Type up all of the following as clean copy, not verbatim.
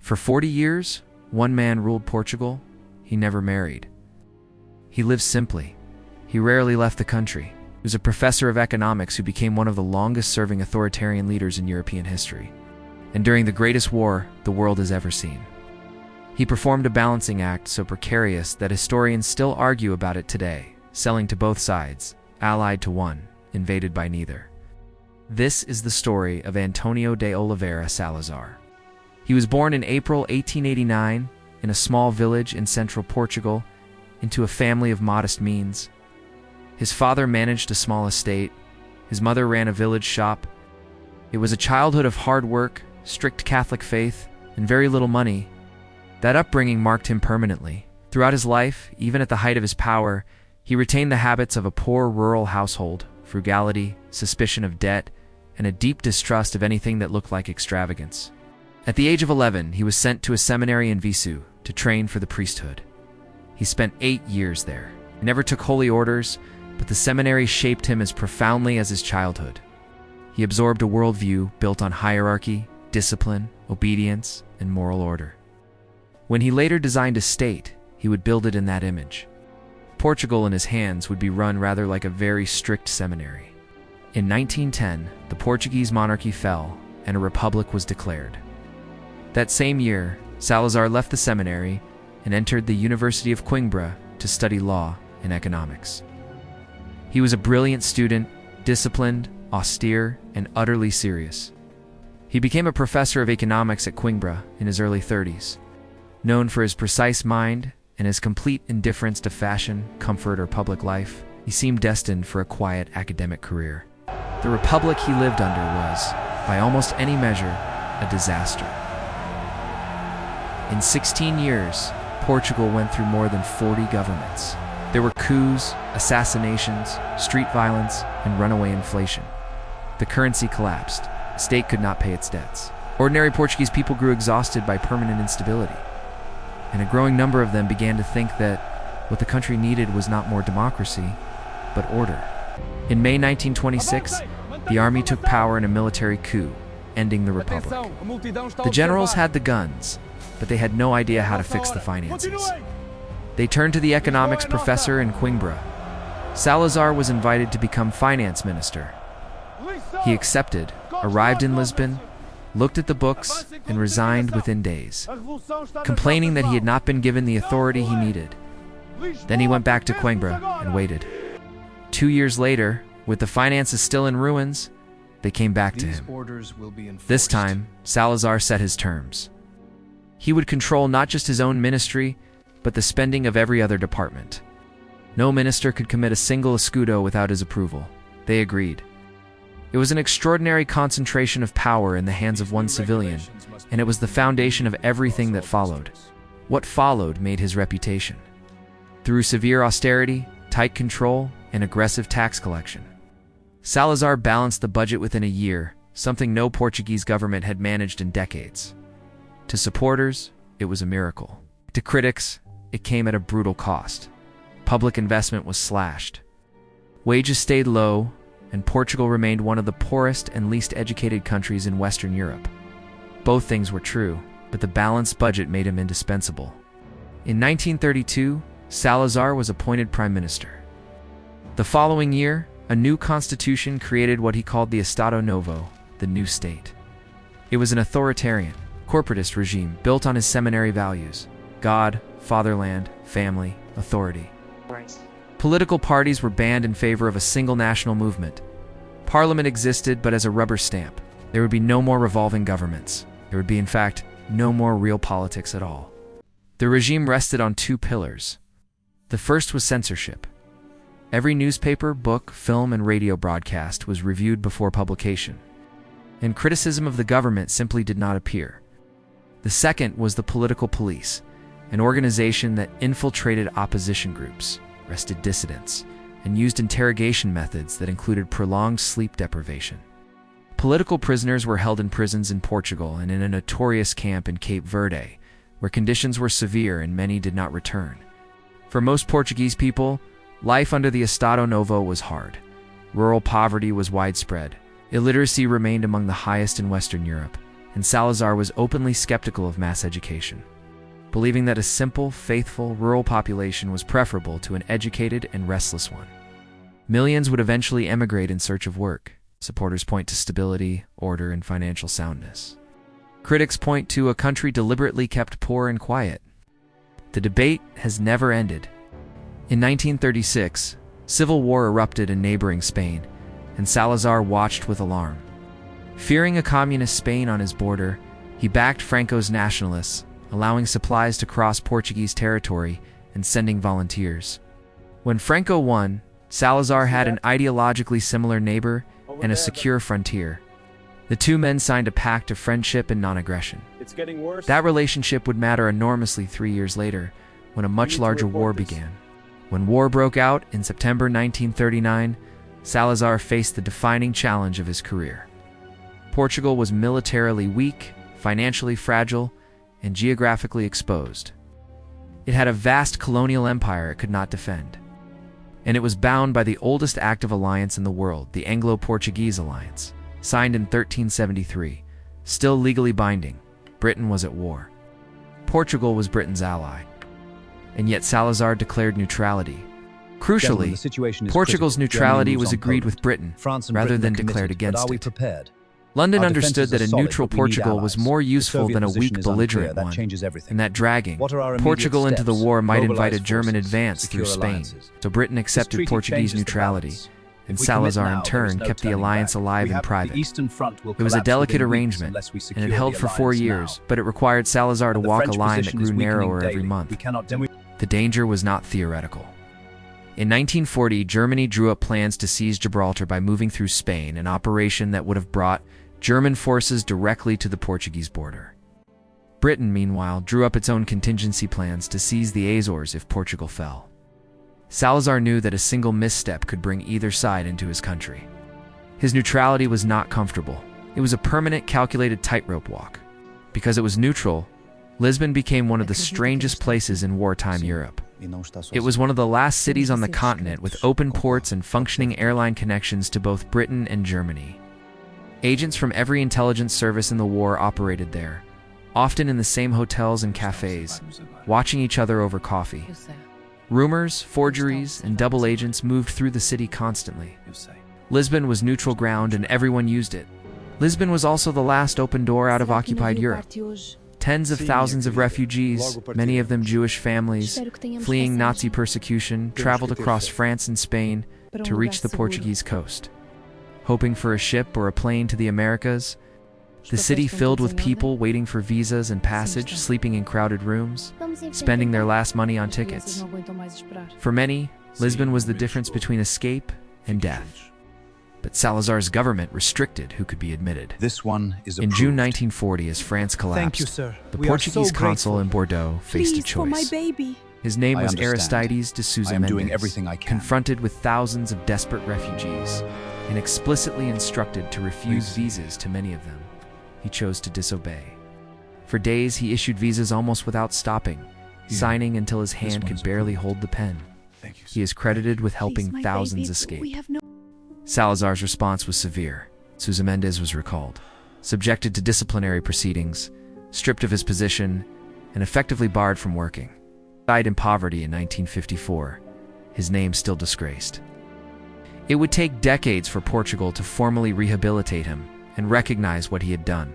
For 40 years, one man ruled Portugal. He never married. He lived simply. He rarely left the country. He was a professor of economics who became one of the longest-serving authoritarian leaders in European history, and during the greatest war the world has ever seen. He performed a balancing act so precarious that historians still argue about it today, selling to both sides, allied to one, invaded by neither. This is the story of António de Oliveira Salazar. He was born in April 1889 in a small village in central Portugal into a family of modest means. His father managed a small estate. His mother ran a village shop. It was a childhood of hard work, strict Catholic faith, and very little money. That upbringing marked him permanently. Throughout his life, even at the height of his power, he retained the habits of a poor rural household: frugality, suspicion of debt, and a deep distrust of anything that looked like extravagance. At the age of 11, he was sent to a seminary in Viseu to train for the priesthood. He spent 8 years there. He never took holy orders, but the seminary shaped him as profoundly as his childhood. He absorbed a worldview built on hierarchy, discipline, obedience, and moral order. When he later designed a state, he would build it in that image. Portugal in his hands would be run rather like a very strict seminary. In 1910, the Portuguese monarchy fell, and a republic was declared. That same year, Salazar left the seminary and entered the University of Coimbra to study law and economics. He was a brilliant student, disciplined, austere, and utterly serious. He became a professor of economics at Coimbra in his early 30s. Known for his precise mind and his complete indifference to fashion, comfort, or public life, he seemed destined for a quiet academic career. The republic he lived under was, by almost any measure, a disaster. In 16 years, Portugal went through more than 40 governments. There were coups, assassinations, street violence, and runaway inflation. The currency collapsed. The state could not pay its debts. Ordinary Portuguese people grew exhausted by permanent instability, and a growing number of them began to think that what the country needed was not more democracy, but order. In May 1926, the army took power in a military coup, ending the republic. The generals had the guns, but they had no idea how to fix the finances. They turned to the economics professor in Coimbra. Salazar was invited to become finance minister. He accepted, arrived in Lisbon, looked at the books, and resigned within days, complaining that he had not been given the authority he needed. Then he went back to Coimbra and waited. 2 years later, with the finances still in ruins, they came back to him. This time, Salazar set his terms. He would control not just his own ministry, but the spending of every other department. No minister could commit a single escudo without his approval. They agreed. It was an extraordinary concentration of power in the hands of one civilian, and it was the foundation of everything that followed. What followed made his reputation. Through severe austerity, tight control, and aggressive tax collection, Salazar balanced the budget within a year, something no Portuguese government had managed in decades. To supporters, it was a miracle. To critics, it came at a brutal cost. Public investment was slashed. Wages stayed low, and Portugal remained one of the poorest and least educated countries in Western Europe. Both things were true, but the balanced budget made him indispensable. In 1932, Salazar was appointed prime minister. The following year, a new constitution created what he called the Estado Novo, the new state. It was an authoritarian, corporatist regime built on his seminary values: God, fatherland, family, authority. Political parties were banned in favor of a single national movement. Parliament existed, but as a rubber stamp. There would be no more revolving governments. There would be, in fact, no more real politics at all. The regime rested on 2 pillars. The first was censorship. Every newspaper, book, film, and radio broadcast was reviewed before publication, and criticism of the government simply did not appear. The second was the political police, an organization that infiltrated opposition groups, arrested dissidents, and used interrogation methods that included prolonged sleep deprivation. Political prisoners were held in prisons in Portugal and in a notorious camp in Cape Verde, where conditions were severe and many did not return. For most Portuguese people, life under the Estado Novo was hard. Rural poverty was widespread. Illiteracy remained among the highest in Western Europe, and Salazar was openly skeptical of mass education, believing that a simple, faithful, rural population was preferable to an educated and restless one. Millions would eventually emigrate in search of work. Supporters point to stability, order, and financial soundness. Critics point to a country deliberately kept poor and quiet. The debate has never ended. In 1936, civil war erupted in neighboring Spain, and Salazar watched with alarm. Fearing a communist Spain on his border, he backed Franco's nationalists, allowing supplies to cross Portuguese territory and sending volunteers. When Franco won, Salazar had an ideologically similar neighbor and a secure frontier. The two men signed a pact of friendship and non-aggression. It's getting worse. That relationship would matter enormously 3 years later, when a much larger war began. When war broke out in September 1939, Salazar faced the defining challenge of his career. Portugal was militarily weak, financially fragile, and geographically exposed. It had a vast colonial empire it could not defend. And it was bound by the oldest active alliance in the world, the Anglo-Portuguese Alliance, signed in 1373, still legally binding. Britain was at war. Portugal was Britain's ally. And yet Salazar declared neutrality. Crucially, Portugal's neutrality was agreed with Britain, rather than declared against it. London understood that a neutral Portugal was more useful than a weak belligerent one, and that dragging Portugal into the war might invite a German advance through Spain. So Britain accepted Portuguese neutrality, and Salazar in turn kept the alliance alive in private. It was a delicate arrangement, and it held for 4 years, but it required Salazar to walk a line that grew narrower every month. The danger was not theoretical. In 1940, Germany drew up plans to seize Gibraltar by moving through Spain, an operation that would have brought German forces directly to the Portuguese border. Britain, meanwhile, drew up its own contingency plans to seize the Azores if Portugal fell. Salazar knew that a single misstep could bring either side into his country. His neutrality was not comfortable. It was a permanent, calculated tightrope walk. Because it was neutral, Lisbon became one of the strangest places in wartime Europe. It was one of the last cities on the continent with open ports and functioning airline connections to both Britain and Germany. Agents from every intelligence service in the war operated there, often in the same hotels and cafes, watching each other over coffee. Rumors, forgeries, and double agents moved through the city constantly. Lisbon was neutral ground and everyone used it. Lisbon was also the last open door out of occupied Europe. Tens of thousands of refugees, many of them Jewish families, fleeing Nazi persecution, traveled across France and Spain to reach the Portuguese coast. Hoping for a ship or a plane to the Americas, the city filled with people waiting for visas and passage, sleeping in crowded rooms, spending their last money on tickets. For many, Lisbon was the difference between escape and death. But Salazar's government restricted who could be admitted. In June 1940, as France collapsed, the Portuguese consul in Bordeaux faced a choice. His name was Aristides de Sousa Mendes, confronted with thousands of desperate refugees, and explicitly instructed to refuse visas to many of them. He chose to disobey. For days, he issued visas almost without stopping, signing until his hand could barely hold the pen. He is credited with helping thousands escape. Salazar's response was severe. Sousa Mendes was recalled, subjected to disciplinary proceedings, stripped of his position, and effectively barred from working. He died in poverty in 1954, his name still disgraced. It would take decades for Portugal to formally rehabilitate him and recognize what he had done.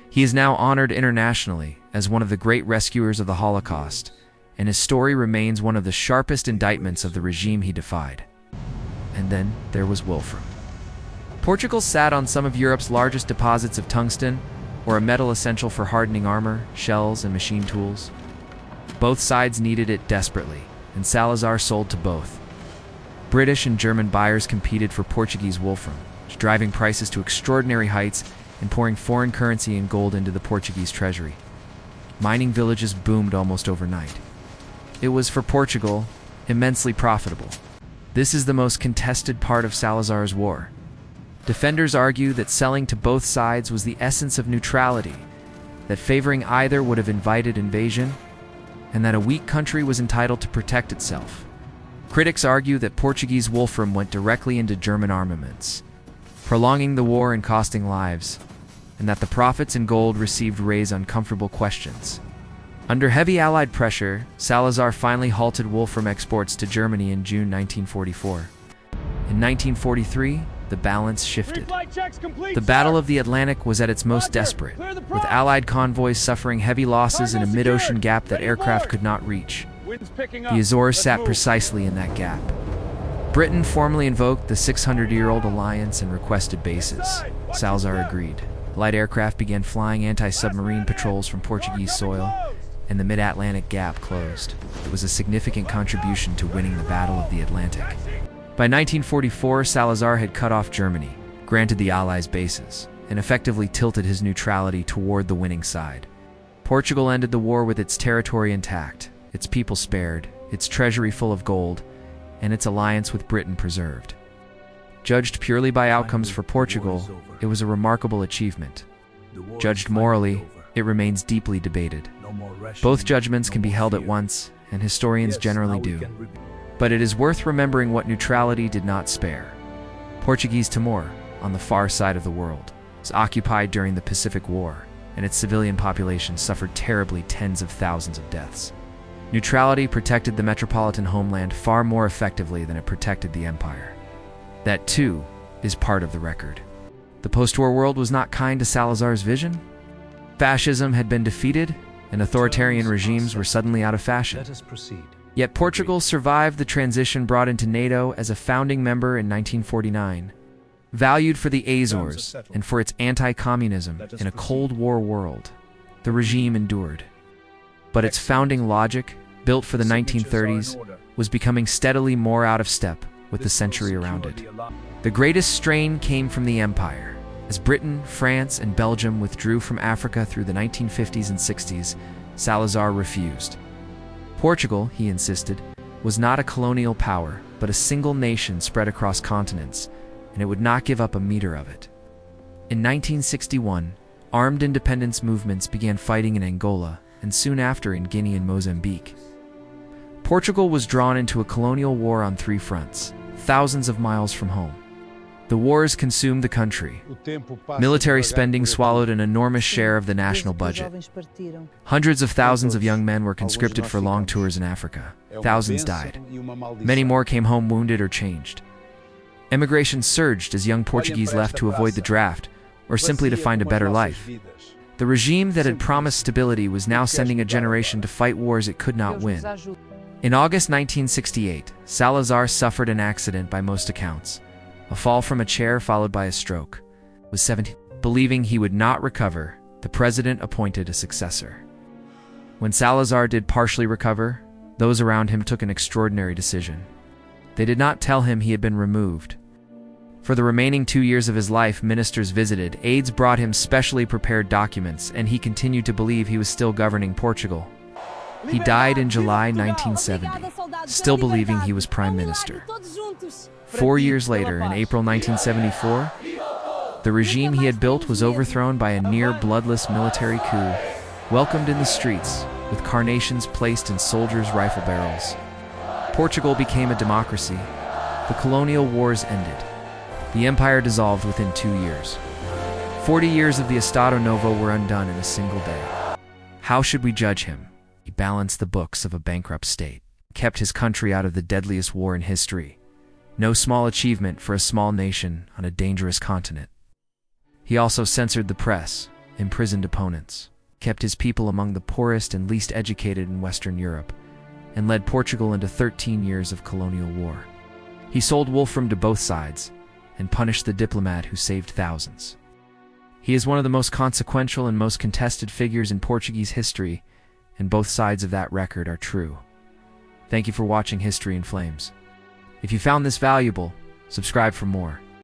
He is now honored internationally as one of the great rescuers of the Holocaust, and his story remains one of the sharpest indictments of the regime he defied. And then there was Wolfram. Portugal sat on some of Europe's largest deposits of tungsten, or a metal essential for hardening armor, shells, and machine tools. Both sides needed it desperately, and Salazar sold to both. British and German buyers competed for Portuguese wolfram, driving prices to extraordinary heights and pouring foreign currency and gold into the Portuguese treasury. Mining villages boomed almost overnight. It was, for Portugal, immensely profitable. This is the most contested part of Salazar's war. Defenders argue that selling to both sides was the essence of neutrality, that favoring either would have invited invasion, and that a weak country was entitled to protect itself. Critics argue that Portuguese wolfram went directly into German armaments, prolonging the war and costing lives, and that the profits in gold received raise uncomfortable questions. Under heavy Allied pressure, Salazar finally halted wolfram exports to Germany in June 1944. In 1943, the balance shifted. The Battle of the Atlantic was at its most desperate, with Allied convoys suffering heavy losses in a mid-ocean gap that aircraft could not reach. The Azores sat precisely in that gap. Britain formally invoked the 600-year-old alliance and requested bases. Salazar agreed. Light aircraft began flying anti-submarine patrols from Portuguese soil, and the mid-Atlantic gap closed. It was a significant contribution to winning the Battle of the Atlantic. By 1944, Salazar had cut off Germany, granted the Allies bases, and effectively tilted his neutrality toward the winning side. Portugal ended the war with its territory intact, its people spared, its treasury full of gold, and its alliance with Britain preserved. Judged purely by outcomes for Portugal, it was a remarkable achievement. Judged morally, it remains deeply debated. Both judgments can be held at once, and historians generally do. But it is worth remembering what neutrality did not spare. Portuguese Timor, on the far side of the world, was occupied during the Pacific War, and its civilian population suffered terribly, tens of thousands of deaths. Neutrality protected the metropolitan homeland far more effectively than it protected the empire. That, too, is part of the record. The post-war world was not kind to Salazar's vision. Fascism had been defeated, and authoritarian regimes were suddenly out of fashion. Let us proceed. Yet Portugal survived the transition brought into NATO as a founding member in 1949. Valued for the Azores and for its anti-communism in a Cold War world, the regime endured. But its founding logic, built for the 1930s, was becoming steadily more out of step with the century around it. The greatest strain came from the empire. As Britain, France, and Belgium withdrew from Africa through the 1950s and 60s, Salazar refused. Portugal, he insisted, was not a colonial power, but a single nation spread across continents, and it would not give up a meter of it. In 1961, armed independence movements began fighting in Angola, and soon after in Guinea and Mozambique. Portugal was drawn into a colonial war on three fronts, thousands of miles from home. The wars consumed the country. Military spending swallowed an enormous share of the national budget. Hundreds of thousands of young men were conscripted for long tours in Africa. Thousands died. Many more came home wounded or changed. Emigration surged as young Portuguese left to avoid the draft, or simply to find a better life. The regime that had promised stability was now sending a generation to fight wars it could not win. In August 1968, Salazar suffered an accident by most accounts. A fall from a chair followed by a stroke. Was 17. Believing he would not recover, the president appointed a successor. When Salazar did partially recover, those around him took an extraordinary decision. They did not tell him he had been removed. For the remaining 2 years of his life, ministers visited, aides brought him specially prepared documents, and he continued to believe he was still governing Portugal. He died in July 1970, still believing he was prime minister. 4 years later, in April 1974, the regime he had built was overthrown by a near-bloodless military coup, welcomed in the streets, with carnations placed in soldiers' rifle barrels. Portugal became a democracy. The colonial wars ended. The empire dissolved within 2 years. 40 years of the Estado Novo were undone in a single day. How should we judge him? He balanced the books of a bankrupt state, kept his country out of the deadliest war in history. No small achievement for a small nation on a dangerous continent. He also censored the press, imprisoned opponents, kept his people among the poorest and least educated in Western Europe, and led Portugal into 13 years of colonial war. He sold wolfram to both sides, and punished the diplomat who saved thousands. He is one of the most consequential and most contested figures in Portuguese history, and both sides of that record are true. Thank you for watching History in Flames. If you found this valuable, subscribe for more.